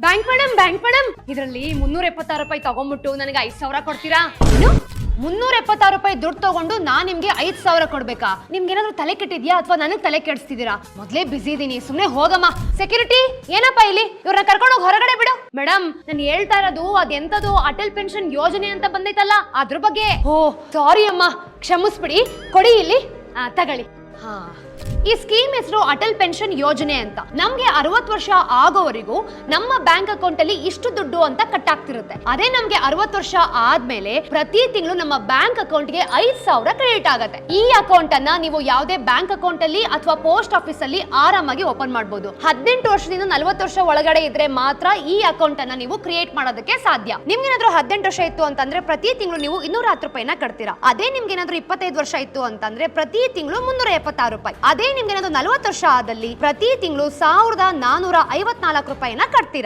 Bank madam ಇದರಲ್ಲಿ 376 ರೂಪಾಯಿ ತಗೊಂಡ್ಬಿಟ್ಟು ನನಗೆ 5,000 ಕೊಡ್ತೀರಾ? ಏನು 376 ರೂಪಾಯಿ ದುಡ್ಡು ತಗೊಂಡು ನಾನ್ ನಿಮ್ಗೆ 5,000 ಕೊಡ್ಬೇಕಾ? ನಿಮ್ಗೆ ಏನಾದ್ರು ತಲೆ ಕೆಟ್ಟಿದ್ಯಾ ಅಥವಾ ನನಗ್ ತಲೆ ಕೆಡಿಸ್ತಿದ್ದೀರಾ? ಮೊದ್ಲೇ ಬಿಸಿ ಇದೀನಿ, ಸುಮ್ನೆ ಹೋಗಮ್ಮ. ಸೆಕ್ಯೂರಿಟಿ ಏನಪ್ಪ ಇಲ್ಲಿ, ಇವ್ರನ್ನ ಕರ್ಕೊಂಡು ಹೋಗಿ ಹೊರಗಡೆ ಬಿಡು. ಮೇಡಮ್ ನಾನು ಹೇಳ್ತಾ ಇರೋದು ಅದೆಂತದು ಅಟಲ್ ಪೆನ್ಷನ್ ಯೋಜನೆ ಅಂತ ಬಂದೈತಲ್ಲ ಅದ್ರ ಬಗ್ಗೆ. ಓ ಸಾರಿ ಅಮ್ಮ, ಕ್ಷಮಿಸ್ಬಿಡಿ. ಕೊಡಿ ಇಲ್ಲಿ, ತಗೊಳ್ಳಿ. ಹಾ, ಈ ಸ್ಕೀಮ್ ಹೆಸರು ಅಟಲ್ ಪೆನ್ಷನ್ ಯೋಜನೆ ಅಂತ. ನಮ್ಗೆ 60 ವರ್ಷ ಆಗೋವರೆಗೂ ನಮ್ಮ ಬ್ಯಾಂಕ್ ಅಕೌಂಟ್ ಅಲ್ಲಿ ಇಷ್ಟು ದುಡ್ಡು ಅಂತ ಕಟ್ ಆಗ್ತಿರುತ್ತೆ. ಅದೇ ನಮ್ಗೆ 60 ವರ್ಷ ಆದ್ಮೇಲೆ ಪ್ರತಿ ತಿಂಗಳು ನಮ್ಮ ಬ್ಯಾಂಕ್ ಅಕೌಂಟ್ ಗೆ 5,000 ಕ್ರೆಡಿಟ್ ಆಗುತ್ತೆ. ಈ ಅಕೌಂಟ್ ಅನ್ನ ನೀವು ಯಾವುದೇ ಬ್ಯಾಂಕ್ ಅಕೌಂಟ್ ಅಲ್ಲಿ ಅಥವಾ ಪೋಸ್ಟ್ ಆಫೀಸ್ ಅಲ್ಲಿ ಆರಾಮಾಗಿ ಓಪನ್ ಮಾಡಬಹುದು. 18 ವರ್ಷದಿಂದ 40 ವರ್ಷ ಒಳಗಡೆ ಇದ್ರೆ ಮಾತ್ರ ಈ ಅಕೌಂಟ್ ಅನ್ನ ನೀವು ಕ್ರಿಯೇಟ್ ಮಾಡೋದಕ್ಕೆ ಸಾಧ್ಯ. ನಿಮ್ಗೆ ಏನಾದ್ರು 18 ವರ್ಷ ಇತ್ತು ಅಂತಂದ್ರೆ ಪ್ರತಿ ತಿಂಗಳು ನೀವು 210 ರೂಪಾಯಿನ ಕಟ್ತೀರಾ. ಅದೇ ನಿಮ್ಗೆ ಏನಾದ್ರು 25 ವರ್ಷ ಇತ್ತು ಅಂತಂದ್ರೆ ಪ್ರತಿ ತಿಂಗಳು 376 ರೂಪಾಯಿ. ಅದೇ ನಿಮ್ಗೆ ಏನಾದ್ರು 40 ವರ್ಷ ಆದಲ್ಲಿ ಪ್ರತಿ ತಿಂಗಳು 1,454 ರೂಪಾಯಿನ ಕಟ್ತೀರಾ.